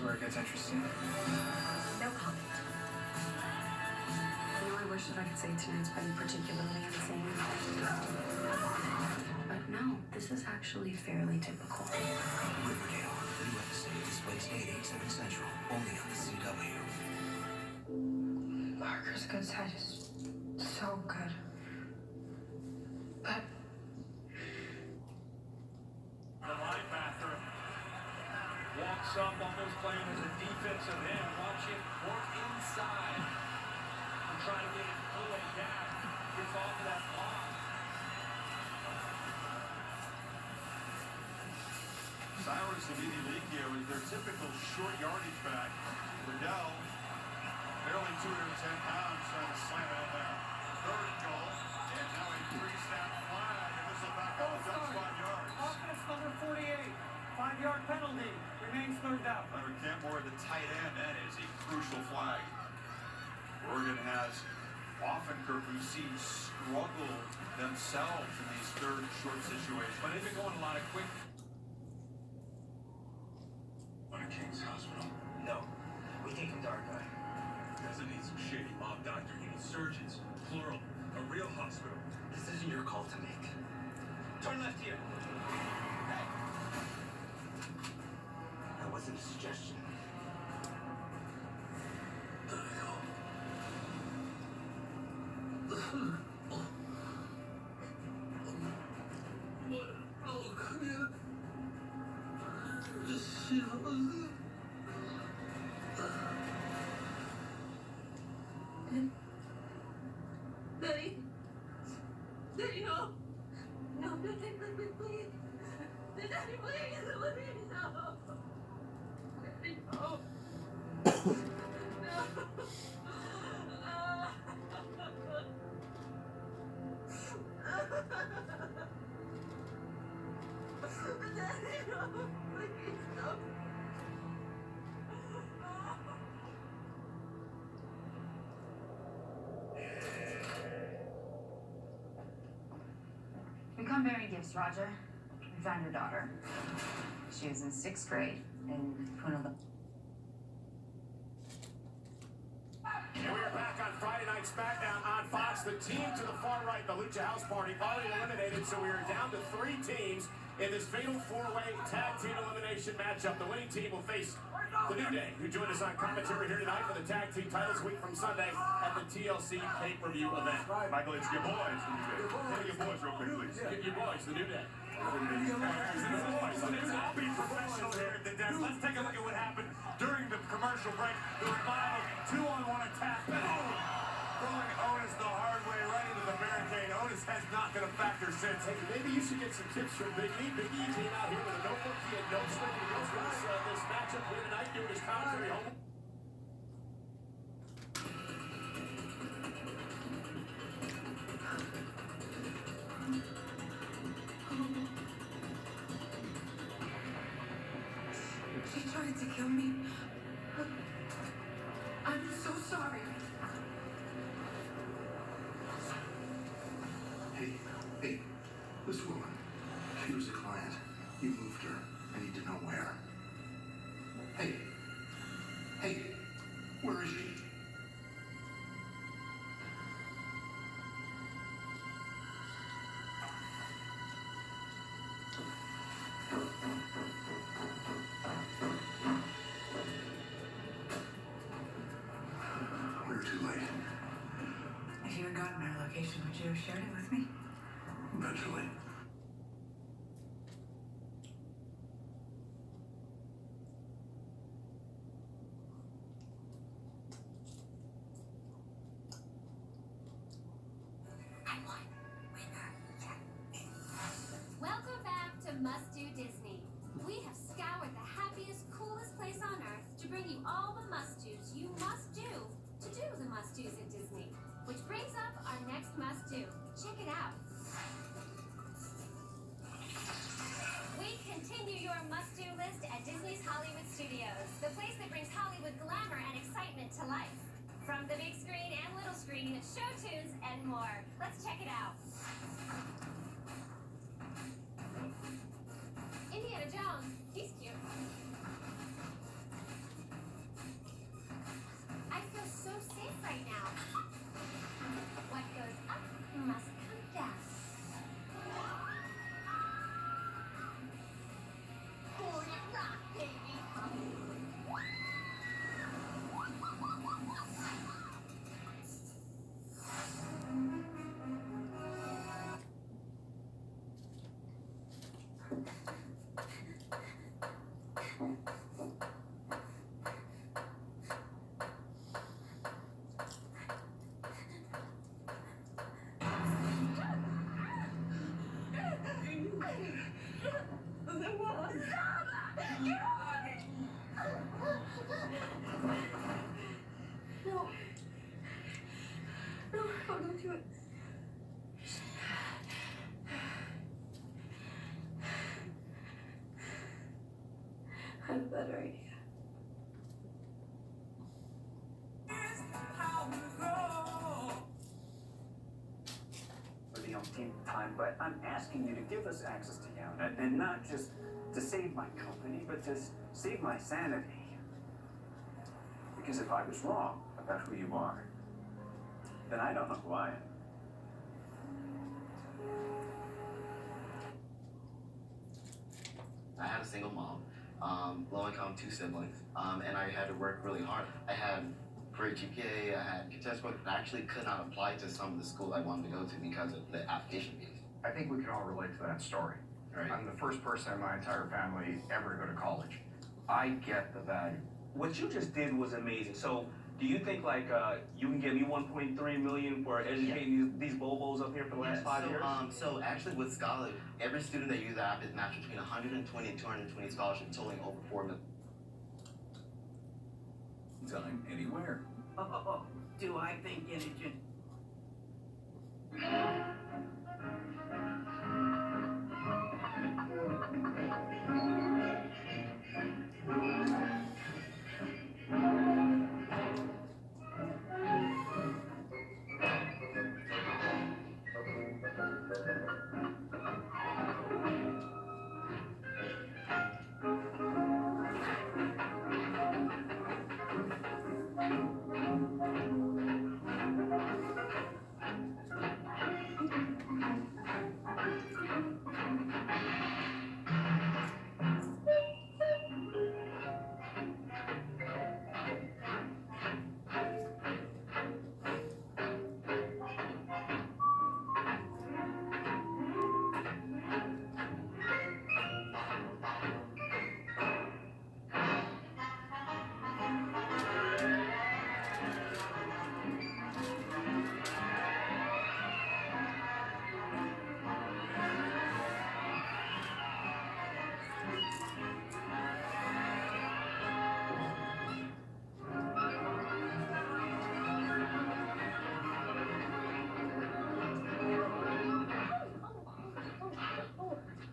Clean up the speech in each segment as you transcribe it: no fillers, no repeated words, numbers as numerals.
where it gets interesting. No comment. You know, I wish that I could say tonight's been particularly insane. But no, this is actually fairly typical. Riverdale, new episode displays 8/8/7 Central, only on the CW. Parker's good side is so good. But The linebacker walks up, almost playing as a defensive end. Watch him work inside and try to get his pull down. Gets off of that block. Cyrus Savidio is their typical short yardage back. Riddell, barely 210 pounds, trying to slam it in there. Third and goal, and now a three-snap flag, and this will back up the dump spot yards. Offense number 48, 5-yard penalty, remains third down. Leonard Campbell, the tight end, that is a crucial flag. Oregon has Offenkerk, who seems struggle themselves in these third and short situations, but they've been going a lot of quick. On a King's Hospital. No, we take him to our guy. Doesn't need some shady mob doctor. You need surgeons, plural, a real hospital. This isn't your call to make. Turn left here. Hey! That wasn't a suggestion. Daddy, no. No, Daddy, please. Daddy, please, let me know. Daddy, no. Daddy, no. Please, no. We come bearing gifts, Roger. We found your daughter. She was in 6th grade in Punta. And we are back on Friday Night SmackDown on Fox. The team to the far right, the Lucha House Party, already eliminated, so we are down to 3 teams in this fatal 4-way tag team elimination matchup. The winning team will face the New Day, who joined us on commentary here tonight for the tag team titles week from Sunday at the TLC pay-per-view event. Michael, it's your boys, the New Day. Tell your boys real quick, please. Your boys, the New Day. I'll be professional here at the desk. Let's take a look at what happened during the commercial break. The Revival 2-on-1 attack. Throwing Otis the hard way right into the barricade. Otis has not been a factor since. Hey, maybe you should get some tips from Big E. Big E came out here with a notebook. He had notes ready to go for this matchup here tonight, doing his commentary home. She tried to kill me. I'm so sorry. Hey, this woman, she was a client. You moved her. I need to know where. Hey, where is she? We're too late. If you had gotten our location, would you have shared it with me? Eventually. Welcome back to Must Do Disney. We have scoured the happiest, coolest place on earth to bring you all the must-dos you must do to do the must-dos at Disney. Which brings up our next must-do. Check it out. We continue your must-do list at Disney's Hollywood Studios, the place that brings Hollywood glamour and excitement to life. From the big screen and little screen, show tunes, and more. Let's check it out. Indiana Jones, he's cute. have a better idea. For the umpteenth time, but I'm asking you to give us access to Yownet, and not just to save my company, but to save my sanity. Because if I was wrong about who you are, then I don't know who I am. I had a single mom, low income, 2 siblings, and I had to work really hard. I had great GPA, I had good test scores, but I actually could not apply to some of the schools I wanted to go to because of the application fees. I think we can all relate to that story. Right. I'm the first person in my entire family ever to go to college. I get the value. What you just did was amazing. So, do you think like you can give me 1.3 million for educating these bobos up here for the last 5 years? So actually with Scholar, every student that uses the app is matched between 120 and 220 scholarships, totaling over 4 million. Time anywhere. Oh, do I think it?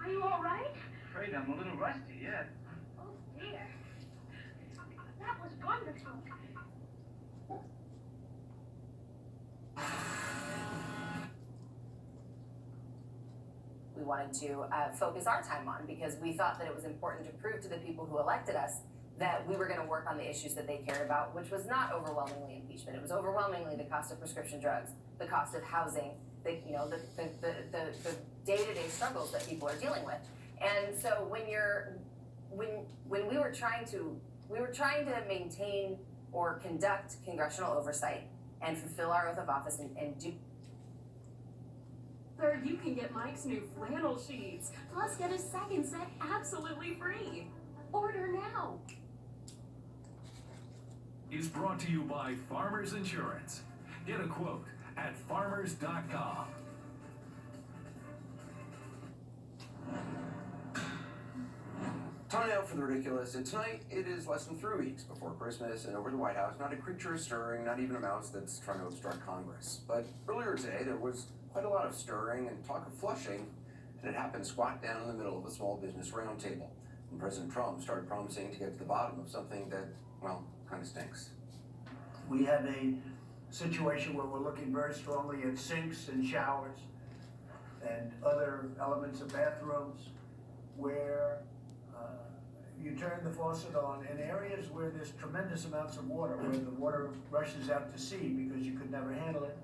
Are you all right? Afraid I'm a little rusty, yeah. Oh, dear. That was wonderful. We wanted to focus our time on because we thought that it was important to prove to the people who elected us that we were going to work on the issues that they cared about, which was not overwhelmingly impeachment. It was overwhelmingly the cost of prescription drugs, the cost of housing, the day-to-day struggles that people are dealing with. And so when we were trying to maintain or conduct congressional oversight and fulfill our oath of office and do. Third, you can get Mike's new flannel sheets, plus get a second set absolutely free. Order now. Is brought to you by Farmers Insurance. Get a quote at farmers.com. Time out for the ridiculous, and tonight it is less than 3 weeks before Christmas, and over the White House, not a creature is stirring, not even a mouse that's trying to obstruct Congress. But earlier today, there was quite a lot of stirring and talk of flushing, and it happened squat down in the middle of a small business roundtable. And President Trump started promising to get to the bottom of something that, well, kind of stinks. We have a situation where we're looking very strongly at sinks and showers and other elements of bathrooms where you turn the faucet on in areas where there's tremendous amounts of water, where the water rushes out to sea because you could never handle it,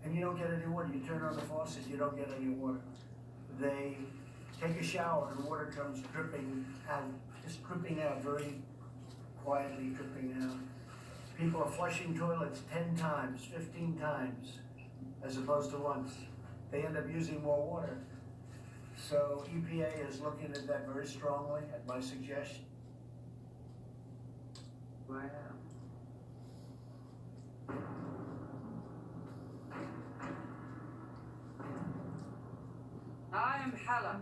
and you don't get any water. You turn on the faucet, you don't get any water. They take a shower and water comes dripping out, just dripping out, very quietly dripping out. People are flushing toilets 10 times, 15 times, as opposed to once. They end up using more water. So EPA is looking at that very strongly at my suggestion. Wow. I am Hela,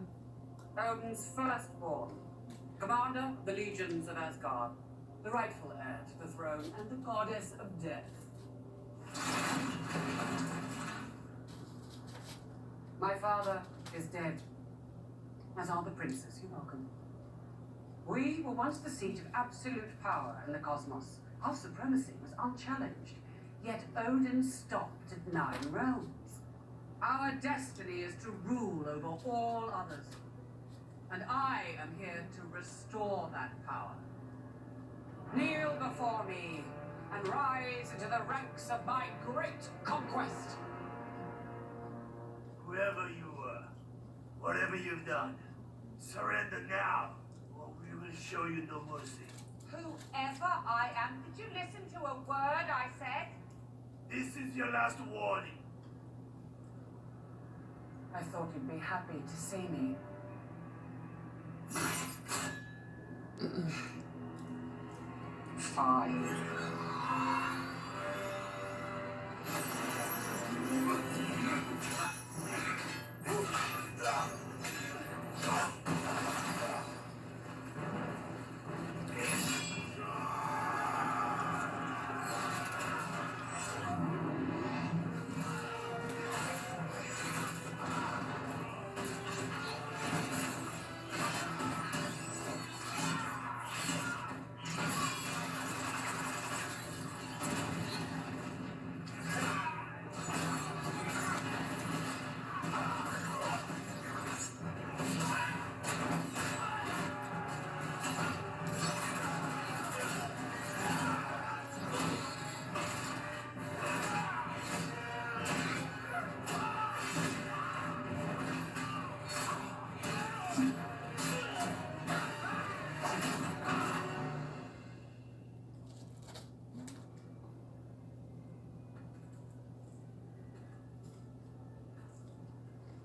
Odin's firstborn, commander of the legions of Asgard, the rightful heir to the throne and the goddess of death. My father is dead, as are the princes. You're welcome. We were once the seat of absolute power in the cosmos. Our supremacy was unchallenged, yet Odin stopped at 9 realms. Our destiny is to rule over all others, and I am here to restore that power. Kneel before me and rise into the ranks of my great conquest. Whoever you are, whatever you've done, surrender now, or we will show you no mercy. Whoever I am, did you listen to a word I said? This is your last warning. I thought you'd be happy to see me. Fine.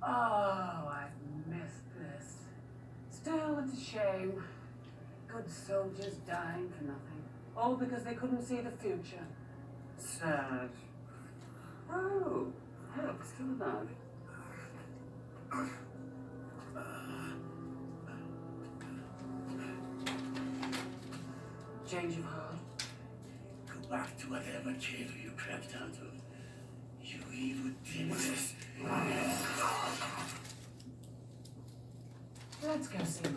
Oh, I've missed this. Still, it's a shame. Good soldiers dying for nothing. All because they couldn't see the future. Sad. Oh, look, still alive. Change of heart. Go back to whatever chamber you crept out of. You evil demons. Let's go see